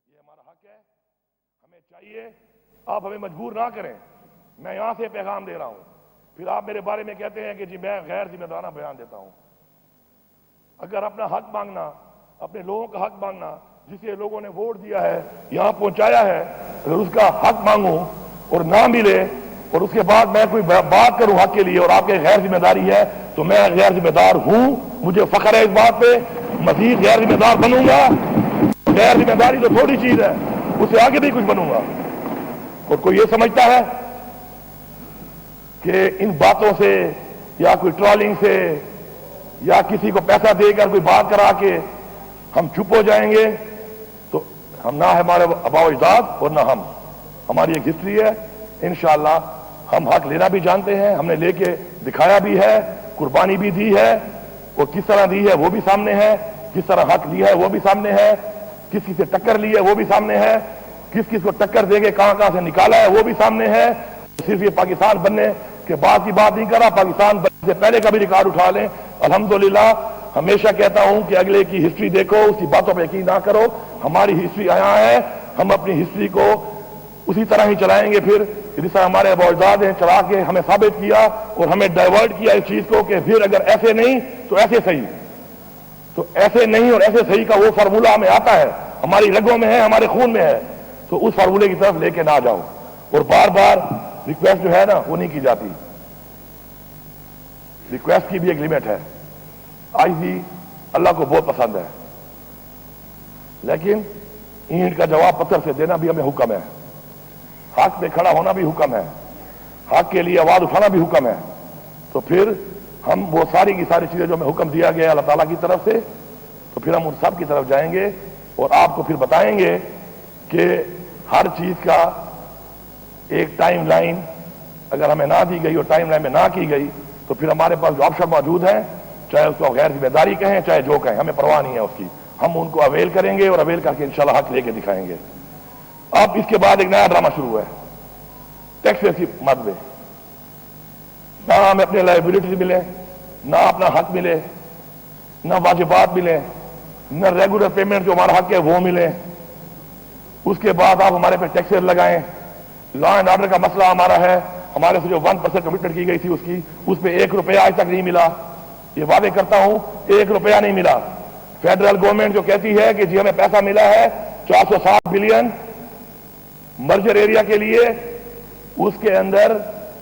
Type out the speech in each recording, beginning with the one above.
یہ ہمارا حق ہے، ہمیں چاہیے آپ ہمیں مجبور نہ کریں. میں یہاں سے پیغام دے رہا ہوں. پھر آپ میرے بارے میں کہتے ہیں کہ جی میں غیر ذمہ دارانہ بیان دیتا ہوں. اگر اپنا حق مانگنا، اپنے لوگوں کا حق مانگنا، جسے لوگوں نے ووٹ دیا ہے، یہاں پہنچایا ہے، اگر اس کا حق مانگوں اور نہ ملے اور اس کے بعد میں کوئی بات کروں حق کے لیے اور آپ کے غیر ذمہ داری ہے، تو میں غیر ذمہ دار ہوں. مجھے فخر ہے اس بات پہ. مزید غیر ذمہ دار بنوں گا. غیر ذمہ داری تو تھوڑی چیز ہے، اس سے آگے بھی کچھ بنوں گا. اور کوئی یہ سمجھتا ہے کہ ان باتوں سے یا کوئی ٹرالنگ سے یا کسی کو پیسہ دے کر کوئی بات کرا کے ہم چپ ہو جائیں گے، تو ہم نہ ہمارے آباء و اجداد اور نہ ہم. ہماری ایک ہسٹری ہے. انشاءاللہ ہم حق لینا بھی جانتے ہیں، ہم نے لے کے دکھایا بھی ہے، قربانی بھی دی ہے، اور کس طرح دی ہے وہ بھی سامنے ہے. کس طرح حق لیا ہے وہ بھی سامنے ہے. کس سے ٹکر لی ہے وہ بھی سامنے ہے. کس کو ٹکر دے کے کہاں سے نکالا ہے وہ بھی سامنے ہے. صرف یہ پاکستان بننے کے بعد کی بات نہیں کر رہا، پاکستان بننے سے پہلے کا بھی ریکارڈ اٹھا لیں. الحمدللہ ہمیشہ کہتا ہوں کہ اگلے کی ہسٹری دیکھو، اس کی باتوں پہ یقین نہ کرو. ہماری ہسٹری آیا ہے، ہم اپنی ہسٹری کو اسی طرح ہی چلائیں گے. پھر جس طرح ہمارے آباء و اجداد ہیں چلا کے ہمیں ثابت کیا اور ہمیں ڈائیورٹ کیا اس چیز کو کہ پھر اگر ایسے نہیں تو ایسے صحیح، تو ایسے نہیں اور ایسے صحیح کا وہ فارمولہ ہمیں آتا ہے، ہماری رگوں میں ہے، ہمارے خون میں ہے. تو اس فارمولے کی طرف لے کے نہ جاؤ. اور بار بار ریکویسٹ جو ہے نا وہ نہیں کی جاتی. ریکویسٹ کی بھی ایک لمٹ ہے. عاجزی اللہ کو بہت پسند ہے، لیکن اینٹ کا جواب پتھر سے دینا بھی ہمیں حکم ہے. حق پہ کھڑا ہونا بھی حکم ہے، حق کے لیے آواز اٹھانا بھی حکم ہے. تو پھر ہم وہ ساری کی ساری چیزیں جو ہمیں حکم دیا گیا اللہ تعالیٰ کی طرف سے، تو پھر ہم ان سب کی طرف جائیں گے اور آپ کو پھر بتائیں گے کہ ہر چیز کا ایک ٹائم لائن اگر ہمیں نہ دی گئی اور ٹائم لائن میں نہ کی گئی تو پھر ہمارے پاس جو آپشن موجود ہیں، چاہے اس کو غیر ذمہ داری کہیں چاہے جو کہیں، ہمیں پرواہ نہیں ہے اس کی. ہم ان کو اویل کریں گے اور اویل کر کے انشاءاللہ حق لے کے دکھائیں گے. اب اس کے بعد ایک نیا ڈرامہ شروع ہے. ٹیکس کی مد میں نہ ہمیں اپنے لائبلٹیز ملے، نہ اپنا حق ملے، نہ واجبات ملے، نہ ریگولر پیمنٹ جو ہمارا حق ہے وہ ملے. اس کے بعد آپ ہمارے پہ ٹیکسز لگائیں. لا اینڈ آرڈر کا مسئلہ ہمارا ہے، ہمارے سے جو 1% کمٹمنٹ کی گئی تھی اس پہ 1 روپیہ آج تک نہیں ملا. یہ وعدے کرتا ہوں 1 روپیہ نہیں ملا. فیڈرل گورنمنٹ جو کہتی ہے کہ جی ہمیں پیسہ ملا ہے 460 بلین مرجر ایریا کے لیے، اس کے اندر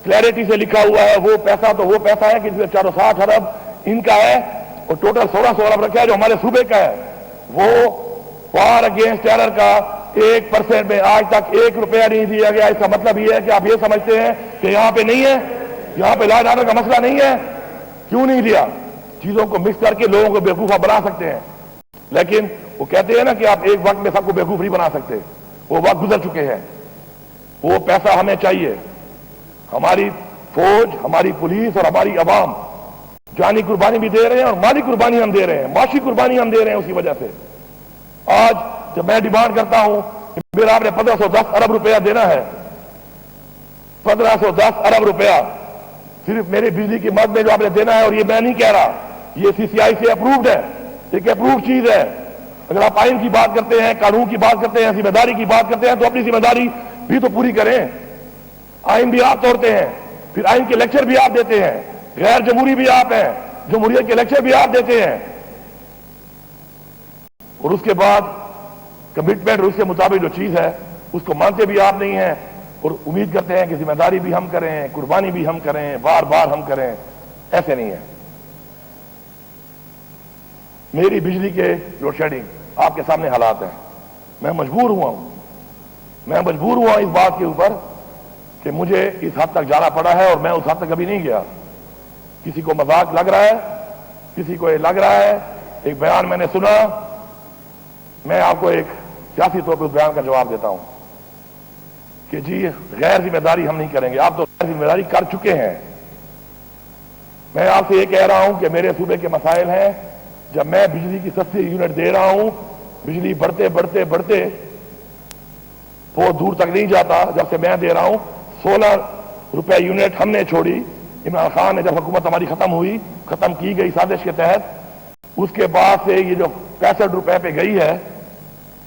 کلیئرٹی سے لکھا ہوا ہے وہ پیسہ تو وہ پیسہ ہے کہ جس میں 460 ارب ان کا ہے اور ٹوٹل 1600 ارب رکھا ہے جو ہمارے صوبے کا ہے. وہ وار اگینسٹ ٹیرر کا 1% میں آج تک 1 روپیہ نہیں دیا گیا. اس کا مطلب یہ ہے کہ آپ یہ سمجھتے ہیں کہ یہاں پہ نہیں ہے، یہاں پہ لا اینڈ آرڈر کا مسئلہ نہیں ہے. کیوں نہیں دیا؟ چیزوں کو مکس کر کے لوگوں کو بیوقوفہ بنا سکتے ہیں، لیکن وہ کہتے ہیں نا کہ آپ ایک وقت میں سب کو بیوقوف نہیں بنا سکتے. وہ وقت گزر چکے ہیں. وہ پیسہ ہمیں چاہیے. ہماری فوج، ہماری پولیس اور ہماری عوام جانی قربانی بھی دے رہے ہیں اور مالی قربانی ہم دے رہے ہیں، معاشی قربانی ہم دے رہے ہیں. اسی وجہ سے آج جب میں ڈیمانڈ کرتا ہوں کہ میرا آپ نے 1510 ارب روپیہ دینا ہے، 1510 ارب روپیہ صرف میرے بجلی کی مد میں جو آپ نے دینا ہے، اور یہ میں نہیں کہہ رہا، یہ CCI سے اپرووڈ ہے، ایک اپرووڈ چیز ہے. اگر آپ آئین کی بات کرتے ہیں، قانون کی بات کرتے ہیں، ذمہ داری کی بات کرتے ہیں تو اپنی ذمہ داری بھی تو پوری کریں. آئین بھی آپ توڑتے ہیں، پھر آئین کے لیکچر بھی آپ دیتے ہیں، غیر جمہوری بھی آپ ہیں، جمہوریت کے لیکچر بھی آپ دیتے ہیں، اور اس کے بعد کمٹمنٹ اور اس کے مطابق جو چیز ہے اس کو مانتے بھی آپ نہیں ہیں اور امید کرتے ہیں کہ ذمہ داری بھی ہم کریں، قربانی بھی ہم کریں، بار بار ہم کریں. ایسے نہیں ہے. میری بجلی کے لوڈ شیڈنگ آپ کے سامنے حالات ہیں. میں مجبور ہوا اس بات کے اوپر کہ مجھے اس حد تک جانا پڑا ہے اور میں اس حد تک کبھی نہیں گیا. کسی کو مذاق لگ رہا ہے، کسی کو یہ لگ رہا ہے. ایک بیان میں نے سنا، میں آپ کو ایک سیاسی طور پہ اس بیان کا جواب دیتا ہوں کہ جی غیر ذمہ داری ہم نہیں کریں گے. آپ تو غیر ذمہ داری کر چکے ہیں. میں آپ سے یہ کہہ رہا ہوں کہ میرے صوبے کے مسائل ہیں. جب میں بجلی کی سستی یونٹ دے رہا ہوں، بجلی بڑھتے بہت دور تک نہیں جاتا. جب سے میں دے رہا ہوں 16 روپے یونٹ ہم نے چھوڑی. عمران خان نے جب حکومت ہماری ختم کی گئی سازش کے تحت، اس کے بعد سے یہ جو 65 روپے پہ گئی ہے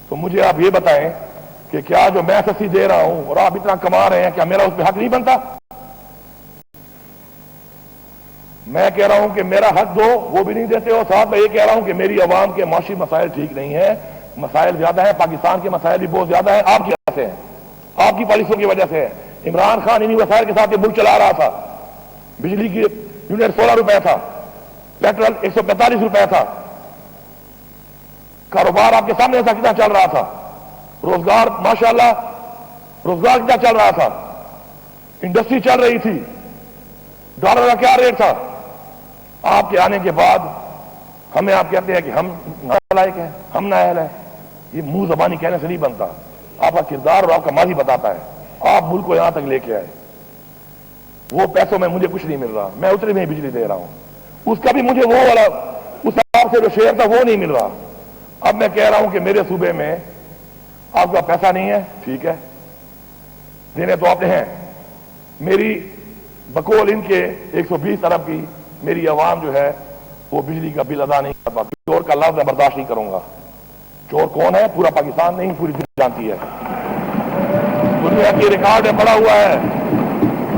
تو مجھے آپ یہ بتائیں کہ کیا جو میں سبسڈی دے رہا ہوں اور آپ اتنا کما رہے ہیں کیا میرا اس پہ حق نہیں بنتا؟ میں کہہ رہا ہوں کہ میرا حق دو، وہ بھی نہیں دیتے ہو. ساتھ میں یہ کہہ رہا ہوں کہ میری عوام کے معاشی مسائل ٹھیک نہیں ہیں، مسائل زیادہ ہیں، پاکستان کے مسائل بھی بہت زیادہ ہیں. آپ کی وجہ سے ہیں، آپ کی پالیسیوں کی وجہ سے ہے. عمران خان انہی وسائل کے ساتھ یہ ملک چلا رہا تھا. بجلی کی یونٹ 16 روپے تھا، پیٹرول 145 روپے تھا. کاروبار آپ کے سامنے ایسا کتنا چل رہا تھا، روزگار ماشاءاللہ روزگار کتنا چل رہا تھا، انڈسٹری چل رہی تھی، ڈالر کا کیا ریٹ تھا. آپ کے آنے کے بعد ہمیں آپ کہتے ہیں کہ ہم نالائق ہیں، ہم نااہل ہیں. یہ منہ زبانی کہنے سے نہیں بنتا. آپ کا کردار اور آپ کا ماضی بتاتا ہے. آپ ملک کو یہاں تک لے کے آئے. وہ پیسوں میں مجھے کچھ نہیں مل رہا، میں اتنی میں بجلی دے رہا ہوں. اس کا بھی مجھے وہ والا اس حساب سے جو شیئر تھا وہ نہیں مل رہا. اب میں کہہ رہا ہوں کہ میرے صوبے میں آپ کا پیسہ نہیں ہے، ٹھیک ہے، دینے تو آتے ہیں. میری بقول ان کے 120 ارب کی میری عوام جو ہے وہ بجلی کا بل ادا نہیں کر پاتی. چور کا لفظ میں برداشت نہیں کروں گا. چور کون ہے پورا پاکستان نہیں، پوری دنیا جانتی ہے. دنیا کے ریکارڈ میں پڑا ہوا ہے.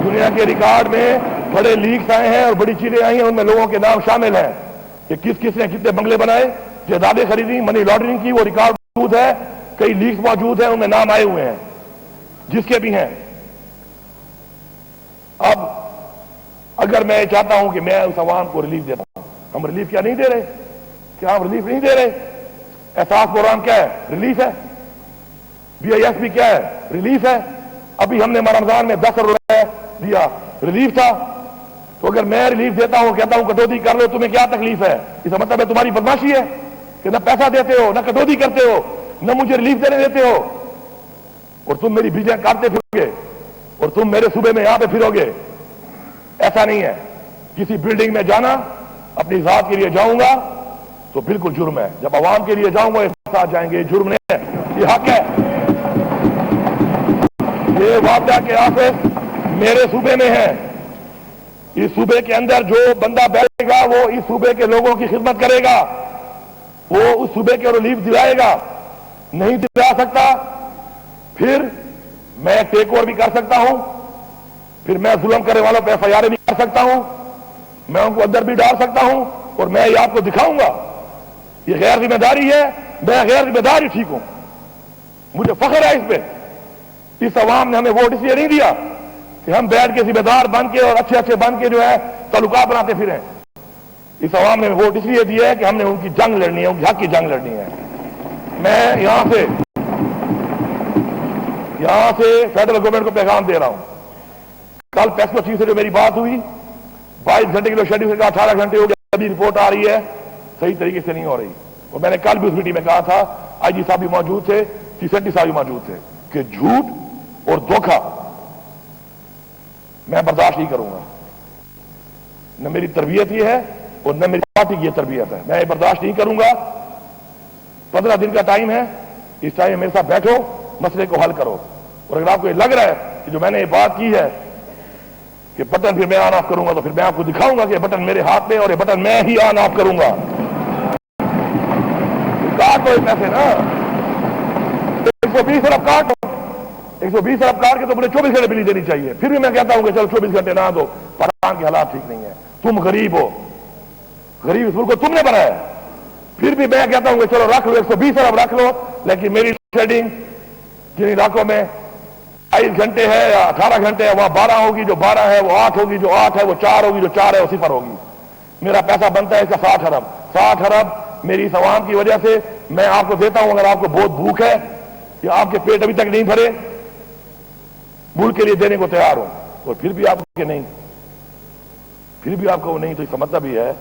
دنیا کے ریکارڈ میں بڑے لیکس آئے ہیں اور بڑی چیزیں آئی ہیں، ان میں لوگوں کے نام شامل ہیں کہ کس کس نے کتنے بنگلے بنائے، جائیدادیں خریدی، منی لانڈرنگ کی. وہ ریکارڈ موجود ہے، کئی لیکس موجود ہیں، ان میں نام آئے ہوئے ہیں جس کے بھی ہیں. اب اگر میں چاہتا ہوں کہ میں اس عوام کو ریلیف دیتا ہوں، ہم ریلیف کیا نہیں دے رہے؟ کیا ہم ریلیف نہیں دے رہے؟ احساس پروگرام کیا ہے؟ ریلیف ہے. BISP کیا ہے؟ ریلیف ہے. ابھی ہم نے رمضان میں 10 روپے دیا، ریلیف تھا. تو اگر میں ریلیف دیتا ہوں، کہتا ہوں کٹوتی کر لو، تمہیں کیا تکلیف ہے؟ اس کا مطلب ہے تمہاری بدماشی ہے کہ نہ پیسہ دیتے ہو، نہ کٹوتی کرتے ہو، نہ مجھے ریلیف دینے دیتے ہو، اور تم میری بجلیاں کاٹتے پھرو گے اور تم میرے صوبے میں یہاں پہ پھرو گے. ایسا نہیں ہے. کسی بلڈنگ میں جانا اپنی ذات کے لیے جاؤں گا تو بالکل جرم ہے. جب عوام کے لیے جاؤں گا ساتھ جائیں گے، یہ جرم نہیں ہے، یہ حق ہے. یہ واقعہ کے آفس میرے صوبے میں ہے. اس صوبے کے اندر جو بندہ بیٹھے گا وہ اس صوبے کے لوگوں کی خدمت کرے گا، وہ اس صوبے کے ریلیف دلائے گا. نہیں دلا سکتا پھر میں ٹیک اوور بھی کر سکتا ہوں، پھر میں ظلم کرنے والوں پہ FIR بھی کر سکتا ہوں، میں ان کو اندر بھی ڈال سکتا ہوں، اور میں یہ آپ کو دکھاؤں گا. یہ غیر ذمہ داری ہے. میں غیر ذمہ داری ٹھیک ہوں، مجھے فخر ہے اس پہ. اس عوام نے ہمیں ووٹ اس لیے نہیں دیا کہ ہم بیٹھ کے ذمہ دار بن کے اور اچھے اچھے بن کے جو ہے تعلقات بناتے پھریں. اس عوام نے ووٹ اس لیے دیا ہے کہ ہم نے ان کی جنگ لڑنی ہے، ان کے حق کی جنگ لڑنی ہے. میں یہاں سے فیڈرل گورنمنٹ کو پیغام دے رہا ہوں. کل پیسو چیف سے جو میری بات ہوئی، 22 گھنٹے کی لوڈ شیڈنگ سے 18 گھنٹے ہو گئے، ابھی رپورٹ آ رہی ہے صحیح طریقے سے نہیں ہو رہی. اور میں نے کل بھی اس میٹنگ میں کہا تھا، IG صاحب بھی موجود تھے، سیکرٹری صاحب بھی موجود تھے، کہ جھوٹ اور دھوکہ میں برداشت نہیں کروں گا. نہ میری تربیت یہ ہے اور نہ میری پارٹی کی یہ تربیت ہے. میں یہ برداشت نہیں کروں گا. 15 دن کا ٹائم ہے، اس ٹائم میرے ساتھ بیٹھو، مسئلے کو حل کرو. اور اگر آپ کو یہ لگ رہا ہے کہ جو میں نے یہ بات کی ہے کہ بٹن پھر میں آن آف کروں گا، تو پھر میں آپ کو دکھاؤں گا کہ یہ بٹن میرے ہاتھ میں اور یہ بٹن میں ہی آن آف کروں گا. کاٹو اس پیسے نا، 120 ارب کاٹو، 120 ارب کاٹ کے تو مجھے 24 گھنٹے بجلی دینی چاہیے. پھر بھی میں کہتا ہوں کہ چلو 24 گھنٹے نہ دو، پاکستان کے حالات ٹھیک نہیں ہے. تم غریب ہو، غریب اس ملک کو تم نے بنایا. پھر بھی میں کہتا ہوں کہ چلو رکھ لو، 120 ارب رکھ لو، لیکن میری شیڈنگ جن علاقوں میں 22 گھنٹے ہے یا 18 گھنٹے ہے، وہاں 12 ہوگی، جو 12 ہے وہ 8 ہوگی، جو 8 ہے وہ 4 ہوگی، جو 4 ہے وہ 0 ہوگی. میرا پیسہ بنتا ہے اس کا 60 ارب. 60 ارب میری اس عوام کی وجہ سے میں آپ کو دیتا ہوں. اگر آپ کو بہت بھوک ہے یا آپ کے پیٹ ابھی تک نہیں بھرے، ملک کے لیے دینے کو تیار ہوں. اور پھر بھی آپ کے نہیں، پھر بھی آپ کو نہیں، تو اس کا مطلب یہ ہے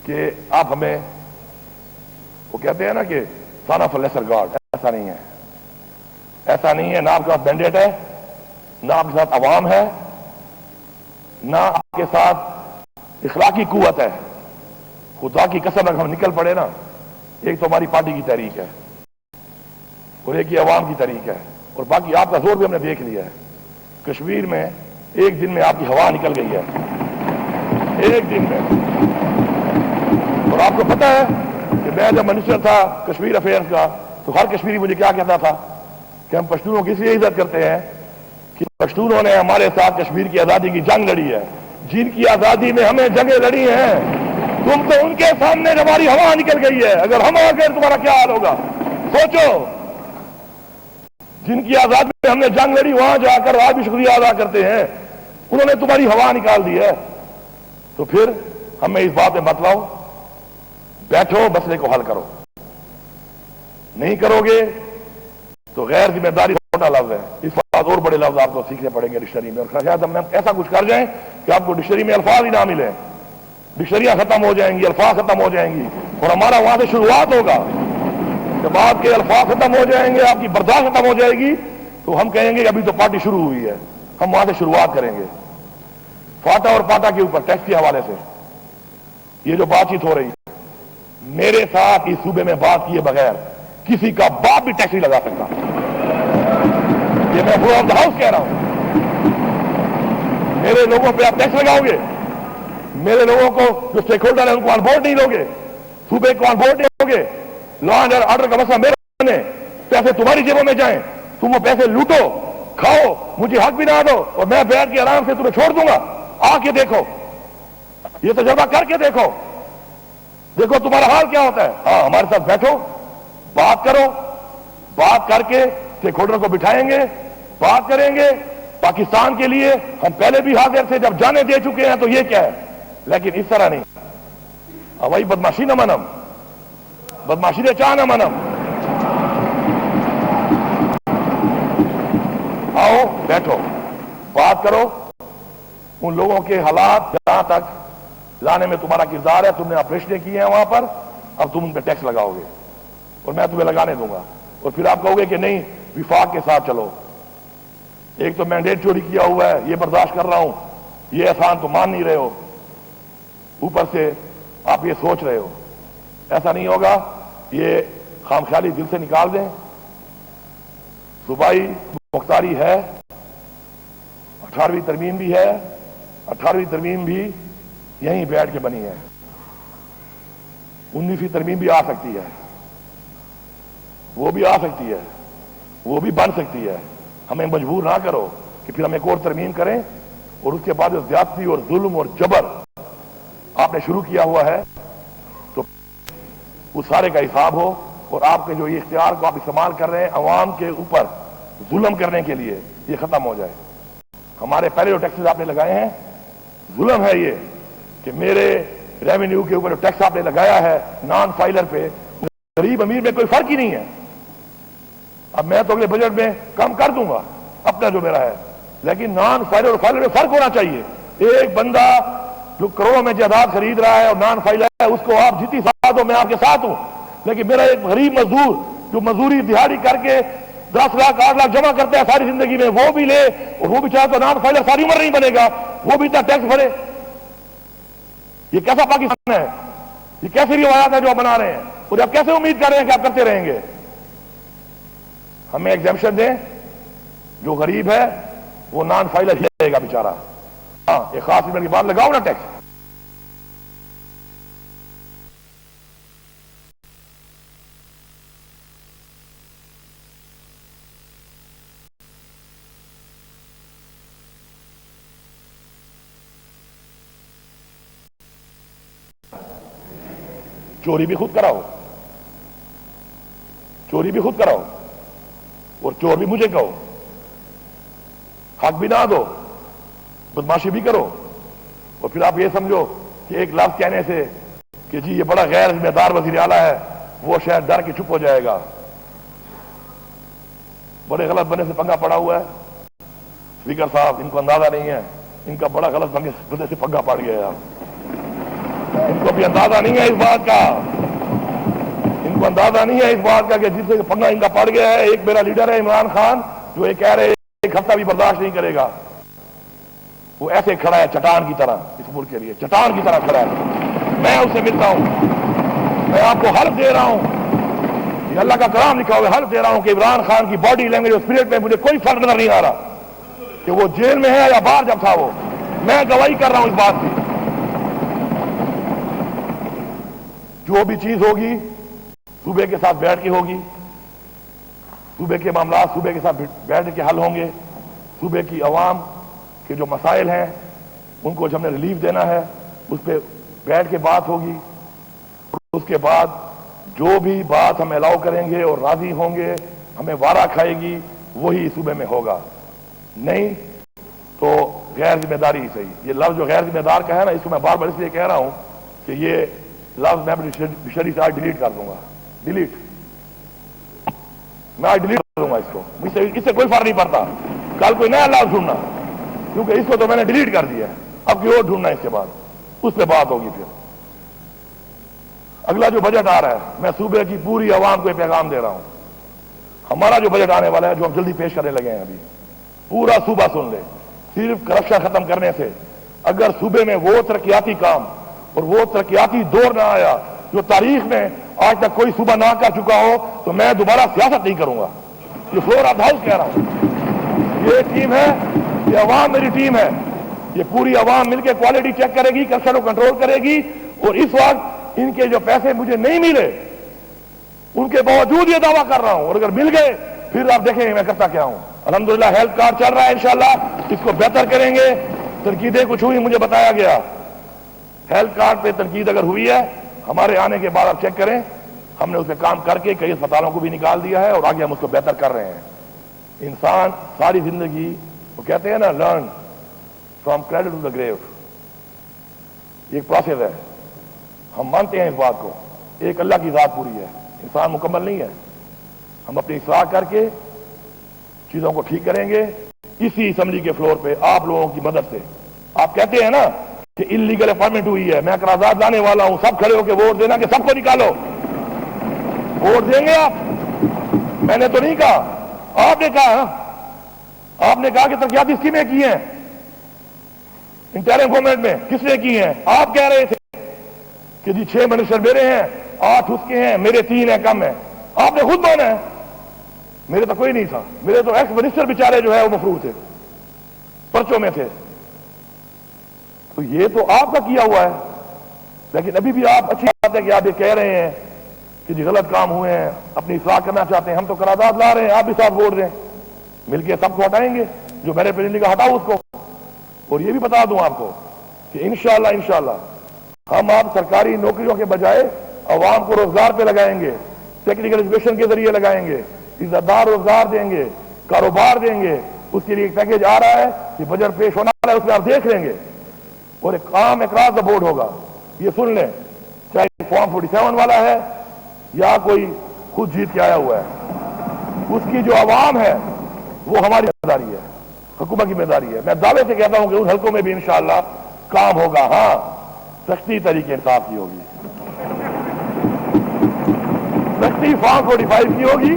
کہ آپ ہمیں، وہ کہتے ہیں نا کہ son of a lesser God. ایسا نہیں ہے، ایسا نہیں ہے. نہ آپ کے ساتھ مینڈیٹ ہے، نہ آپ کے ساتھ عوام ہے، نہ آپ کے ساتھ اخلاقی قوت ہے. خدا کی قسم اگر ہم نکل پڑے نا، ایک تو ہماری پارٹی کی تحریک ہے اور ایک ہی عوام کی تحریک ہے، اور باقی آپ کا زور بھی ہم نے دیکھ لیا ہے. کشمیر میں ایک دن میں آپ کی ہوا نکل گئی ہے، ایک دن میں. اور آپ کو پتا ہے کہ میں جب منسٹر تھا کشمیر افیئرز کا، تو ہر کشمیری مجھے کیا کہتا تھا کہ ہم پشتونوں کی اس لیے عزت کرتے ہیں کہ پشتونوں نے ہمارے ساتھ کشمیر کی آزادی کی جنگ لڑی ہے، جن کی آزادی میں ہمیں جنگیں لڑی ہیں، تم تو ان کے سامنے ہماری ہوا نکل گئی ہے، اگر ہم آ گئے تمہارا کیا حال ہوگا؟ سوچو، جن کی آزادی میں ہم نے جنگ لڑی وہاں جا کر آج بھی شکریہ ادا کرتے ہیں، انہوں نے تمہاری ہوا نکال دی ہے۔ تو پھر ہمیں اس بات میں مت لاؤ، بیٹھو مسئلے کو حل کرو، نہیں کرو گے تو غیر ذمہ داری چھوٹا لفظ ہے، اس بات اور بڑے لفظ آپ کو سیکھنے پڑیں گے ڈکشنری میں، اور شاید ہم ایسا کچھ کر جائیں کہ آپ کو ڈکشنری میں الفاظ ہی نہ ملیں، ڈکشنریاں ختم ہو جائیں گی، الفاظ ختم ہو جائیں گی، اور ہمارا وہاں سے شروعات ہوگا۔ جب آپ کے الفاظ ختم ہو جائیں گے، آپ کی برداشت ختم ہو جائے گی، تو ہم کہیں گے ابھی تو پارٹی شروع ہوئی ہے، ہم وہاں سے شروعات کریں گے۔ فاٹا اور پاٹا کے اوپر ٹیکس کے حوالے سے یہ جو بات چیت ہو رہی ہے، میرے ساتھ اس صوبے میں بات کیے بغیر کسی کا باپ بھی ٹیکس نہیں لگا سکتا، یہ میں فلور آف دا ہاؤس کہہ رہا ہوں۔ میرے لوگوں پہ آپ ٹیکس لگاؤ گے، میرے لوگوں کو جو اسٹیک ہولڈر ہیں ان کو آن بورڈ نہیں لوگے، صوبے کو آن بورڈ نہیں لوگے، لا اینڈ آرڈر کا مسئلہ میرے نے، پیسے تمہاری جیبوں میں جائیں، تم وہ پیسے لوٹو، کھاؤ، مجھے حق بھی نہ دو، اور میں بیٹھ کے آرام سے تمہیں چھوڑ دوں گا۔ آ کے دیکھو، یہ تجربہ کر کے دیکھو، دیکھو تمہارا حال کیا ہوتا ہے۔ ہاں، ہمارے ساتھ بیٹھو، بات کرو، بات کر کے اسٹیک ہولڈر کو بٹھائیں گے، بات کریں گے۔ پاکستان کے لیے ہم پہلے بھی حاضر تھے، جب جانے دے چکے ہیں تو یہ کیا ہے، لیکن اس طرح نہیں، وہی بدماشی نہ منم، بدماشی نے چاہ نہ منم۔ آؤ بیٹھو، بات کرو، ان لوگوں کے حالات جہاں تک لانے میں تمہارا کردار ہے، تم نے آپریشنیں کی ہیں وہاں پر، اب تم ان پہ ٹیکس لگاؤ گے اور میں تمہیں لگانے دوں گا، اور پھر آپ کہو گے کہ نہیں وفاق کے ساتھ چلو، ایک تو مینڈیٹ چوری کیا ہوا ہے، یہ برداشت کر رہا ہوں، یہ احسان تو مان نہیں رہے ہو، اوپر سے آپ یہ سوچ رہے ہو۔ ایسا نہیں ہوگا، یہ خام خیالی دل سے نکال دیں۔ صوبائی مختاری ہے، 18ویں ترمیم بھی ہے، 18ویں ترمیم بھی یہیں بیٹھ کے بنی ہے، 19ویں ترمیم بھی آ سکتی ہے، وہ بھی آ سکتی ہے، وہ بھی بن سکتی ہے۔ ہمیں مجبور نہ کرو کہ پھر ہم ایک اور ترمیم کریں، اور اس کے بعد زیادتی اور ظلم اور جبر آپ نے شروع کیا ہوا ہے تو اس سارے کا حساب ہو، اور آپ کے جو یہ اختیار کو آپ استعمال کر رہے ہیں عوام کے اوپر ظلم کرنے کے لیے، یہ ختم ہو جائے۔ ہمارے پہلے جو ٹیکسز آپ نے لگائے ہیں، ظلم ہے یہ کہ میرے ریونیو کے اوپر جو ٹیکس آپ نے لگایا ہے نان فائلر پہ، غریب امیر میں کوئی فرق ہی نہیں ہے۔ اب میں تو اگلے بجٹ میں کم کر دوں گا اپنا جو میرا ہے، لیکن نان فائلر اور فائلر میں فرق ہونا چاہیے۔ ایک بندہ جو کروڑوں میں جائیداد خرید رہا ہے اور نان فائلر ہے، اس کو آپ جتنی ساتھ ہو میں آپ کے ساتھ ہوں، لیکن میرا ایک غریب مزدور جو مزدوری دہاڑی کر کے 10 لاکھ 8 لاکھ جمع کرتا ہے ساری زندگی میں، وہ بھی لے اور وہ بھی چاہے تو نان فائلر ساری عمر نہیں بنے گا، وہ بھی اتنا ٹیکس بھرے۔ یہ کیسا پاکستان ہے؟ یہ کیسی روایات ہے جو آپ بنا رہے ہیں، اور آپ کیسے امید کر رہے ہیں کہ آپ کرتے رہیں گے؟ ہمیں ایگزیمپشن دیں، جو غریب ہے وہ نان فائلر ہی رہے گا بیچارہ۔ ہاں، ایک خاص عمر کی بات لگاؤ نا ٹیکس۔ چوری بھی خود کراؤ، چوری بھی خود کراؤ، اور چور بھی مجھے کہو، حق بھی نہ دو، بدماشی بھی کرو، اور پھر آپ یہ سمجھو کہ ایک لفظ کہنے سے کہ جی یہ بڑا غیر ذمہ دار وزیر اعلیٰ ہے، وہ شاید ڈر کے چپ ہو جائے گا۔ بڑے غلط بنے سے پنگا پڑا ہوا ہے اسپیکر صاحب، ان کو اندازہ نہیں ہے، ان کا بڑا غلط بنے سے پنگا پڑ گیا ہے، ان کو بھی اندازہ نہیں ہے اس بات کا، ان کو اندازہ نہیں ہے اس بات کا کہ جس سے پنگا ان کا پڑ گیا ہے۔ ایک میرا لیڈر ہے عمران خان، جو یہ کہہ رہے ایک ہفتہ بھی برداشت نہیں کرے گا، وہ ایسے کھڑا ہے چٹان کی طرح، اس ملک کے لیے چٹان کی طرح کھڑا ہے۔ میں اس سے ملتا ہوں، میں آپ کو حلف دے رہا ہوں، یہ اللہ کا کلام لکھا ہوا ہے، حلف دے رہا ہوں کہ عمران خان کی باڈی لینگویج اور اسپرٹ میں مجھے کوئی فرق نظر نہیں آ رہا کہ وہ جیل میں ہے یا باہر جب تھا، وہ میں گواہی کر رہا ہوں اس بات کی۔ جو بھی چیز ہوگی صوبے کے ساتھ بیٹھ کے ہوگی، صوبے کے معاملات صوبے کے ساتھ بیٹھ کے حل ہوں گے، صوبے کی عوام کے جو مسائل ہیں ان کو جو ہم نے ریلیف دینا ہے اس پہ بیٹھ کے بات ہوگی، اس کے بعد جو بھی بات ہم الاؤ کریں گے اور راضی ہوں گے، ہمیں وارا کھائے گی، وہی صوبے میں ہوگا، نہیں تو غیر ذمہ داری ہی صحیح۔ یہ لفظ جو غیر ذمہ دار کا ہے نا، اس کو میں بار بار اس لیے کہہ رہا ہوں کہ یہ لفظ میں اپنی ڈکشنری سے آج ڈیلیٹ کر دوں گا، میں آج ڈیلیٹ کر دوں گا اس کو، اس سے کوئی فرق نہیں پڑتا، کل کوئی نیا لفظ ڈھونڈنا، کیونکہ اس کو تو میں نے ڈیلیٹ کر دیا ہے، اب کوئی اور ڈھونڈنا اس کے بعد، اس پہ بات ہوگی۔ پھر اگلا جو بجٹ آ رہا ہے، میں صوبے کی پوری عوام کو یہ پیغام دے رہا ہوں، ہمارا جو بجٹ آنے والا ہے جو ہم جلدی پیش کرنے لگے ہیں، ابھی پورا صوبہ سن لے، صرف کرپشن ختم کرنے سے اگر صوبے میں وہ ترقیاتی کام اور وہ ترقیاتی دور نہ آیا جو تاریخ میں آج تک کوئی صوبہ نہ کر چکا ہو، تو میں دوبارہ سیاست نہیں کروں گا۔ یہ فلور آف ہاؤس کہہ رہا ہوں، یہ ٹیم ہے، یہ عوام میری ٹیم ہے، یہ پوری عوام مل کے کوالٹی چیک کرے گی، کرپشن کو کنٹرول کرے گی، اور اس وقت ان کے جو پیسے مجھے نہیں ملے ان کے باوجود یہ دعویٰ کر رہا ہوں، اور اگر مل گئے پھر آپ دیکھیں گے میں کرتا کیا ہوں۔ الحمدللہ ہیلتھ کارڈ چل رہا ہے، انشاءاللہ اس کو بہتر کریں گے، تنقیدیں کچھ ہوئی مجھے بتایا گیا، ہیلتھ کارڈ پہ تنقید اگر ہوئی ہے ہمارے آنے کے بعد آپ چیک کریں، ہم نے اس پہ کام کر کے کئی اسپتالوں کو بھی نکال دیا ہے، اور آگے ہم اس کو بہتر کر رہے ہیں۔ انسان ساری زندگی، وہ کہتے ہیں نا learn from cradle to the grave, یہ ایک پروسیس ہے، ہم مانتے ہیں اس بات کو، ایک اللہ کی ذات پوری ہے، انسان مکمل نہیں ہے، ہم اپنی اصلاح کر کے چیزوں کو ٹھیک کریں گے، اسی اسمبلی کے فلور پہ آپ لوگوں کی مدد سے۔ آپ کہتے ہیں نا کہ انلیگل اپائنٹمنٹ ہوئی ہے، میں قرارداد لانے والا ہوں، سب کھڑے ہو کے ووٹ دینا کہ سب کو نکالو، ووٹ دیں گے آپ؟ میں نے تو نہیں کہا، آپ نے کہا نا، آپ نے کہا کہ ترقیاتی اسکیمیں کی ہیں انٹرم گورنمنٹ میں، کس نے کی ہیں؟ آپ کہہ رہے تھے کہ جی 6 منسٹر میرے ہیں، 8 اس کے ہیں، میرے 3 ہیں، کم ہیں، آپ نے خود مانا ہے، میرے تو کوئی نہیں تھا، میرے تو ایکس منسٹر بیچارے جو ہے وہ مفروض تھے، پرچوں میں تھے، تو یہ تو آپ کا کیا ہوا ہے، لیکن ابھی بھی آپ اچھی بات ہے کہ آپ یہ کہہ رہے ہیں کہ جی غلط کام ہوئے ہیں، اپنی اصلاح کرنا چاہتے ہیں، ہم تو قرارداد لا رہے ہیں، آپ بھی ساتھ ووٹ دیں، مل کے سب کو ہٹائیں گے، جو میرے پریزنٹ کا ہٹاؤ اس کو۔ اور یہ بھی بتا دوں آپ کو کہ انشاءاللہ ہم آپ سرکاری نوکریوں کے بجائے عوام کو روزگار پہ لگائیں گے، ٹیکنیکل ایجوکیشن کے ذریعے لگائیں گے، عزت دار روزگار دیں گے، کاروبار دیں گے، اس کے لیے ایک پیکیج آ رہا ہے کہ بجٹ پیش ہونا ہے، اس میں آپ دیکھ لیں گے، اور ایک کام اکراس دا بورڈ ہوگا، یہ سن لیں، چاہے فارم 47 والا ہے یا کوئی خود جیت کے آیا ہوا ہے، اس کی جو عوام ہے وہ ہماری ذمہ داری ہے، حکومت کی ذمہ داری ہے۔ میں دعوے سے کہتا ہوں کہ ان حلقوں میں بھی انشاءاللہ کام ہوگا، ہاں سختی طریقے انصاف کی ہوگی، سختی فارم 45 کی ہوگی،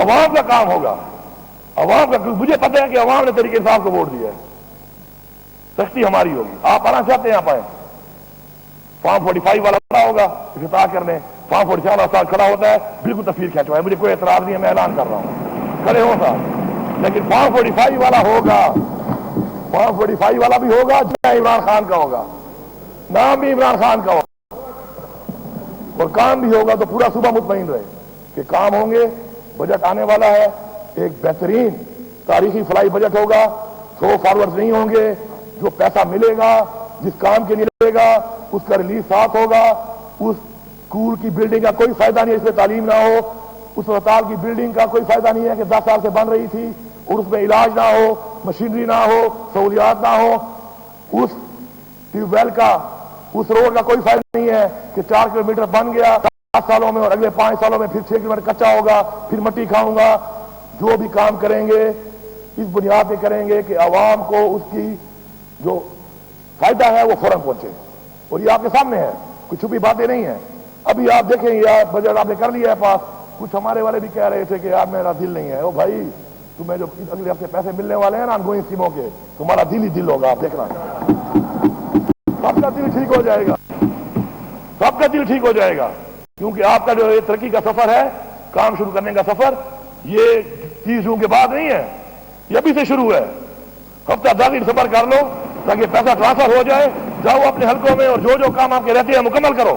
عوام کا کام ہوگا، عوام کا، مجھے پتہ ہے کہ عوام نے طریقے انصاف کو ووٹ دیا ہے، سختی ہماری ہوگی۔ آپ آنا چاہتے ہیں آپ آئیں، فارم 45 والا کھڑا ہوگا افتتاح کرنے، فارم 47 والا ساتھ کھڑا ہوتا ہے، بالکل تفصیل کھینچوائے، مجھے کوئی اعتراض نہیں ہے، میں اعلان کر رہا ہوں، کھڑے ہوں صاحب، لیکن فارم 45 والا ہوگا، فارم 45 والا بھی ہوگا، جنہیں عمران خان کا ہوگا، نام بھی عمران خان کا ہوگا، اور کام بھی ہوگا، تو پورا صوبہ مطمئن رہے کہ کام ہوں گے۔ بجٹ آنے والا ہے، ایک بہترین تاریخی فلاحی بجٹ ہوگا، تھرو فارورڈ نہیں ہوں گے، جو پیسہ ملے گا جس کام کے لیے ملے گا اس کا ریلیز ساتھ ہوگا، اس اسکول کی بلڈنگ کا کوئی فائدہ نہیں ہے اس میں تعلیم نہ ہو، اس اسپتال کی بلڈنگ کا کوئی فائدہ نہیں ہے کہ 10 سال سے بن رہی تھی اور اس میں علاج نہ ہو، مشینری نہ ہو، سہولیات نہ ہو، اس ٹیوب ویل کا، اس روڈ کا کوئی فائدہ نہیں ہے کہ 4 کلومیٹر بن گیا 10 سالوں میں اور اگلے 5 سالوں میں پھر 6 کلومیٹر کچا ہوگا، پھر مٹی کھاؤں گا۔ جو بھی کام کریں گے اس بنیاد پہ کریں گے کہ عوام کو اس کی جو فائدہ ہے وہ فوراً پہنچے، اور یہ آپ کے سامنے ہے، کوئی چھپی باتیں نہیں ہیں۔ ابھی آپ دیکھیں یار بجٹ آپ نے کر لیا ہے پاس، کچھ ہمارے والے بھی کہہ رہے تھے کہ یار میرا دل نہیں ہے، او بھائی تمہیں جو اگلے ہفتے پیسے ملنے والے ہیں نا آن گوئنگ اسکیموں کے، تمہارا دل ہی دل ہوگا، آپ دیکھنا سب کا دل ٹھیک ہو جائے گا، سب کا دل ٹھیک ہو جائے گا، کیونکہ آپ کا جو یہ ترقی کا سفر ہے، کام شروع کرنے کا سفر، یہ 30 جون کے بعد نہیں ہے، یہ ابھی سے شروع ہے۔ ہفتہ 10 دن صبر کر لو تاکہ پیسہ ٹرانسفر ہو جائے، جاؤ اپنے حلقوں میں اور جو کام آپ کے رہتے ہیں مکمل کرو۔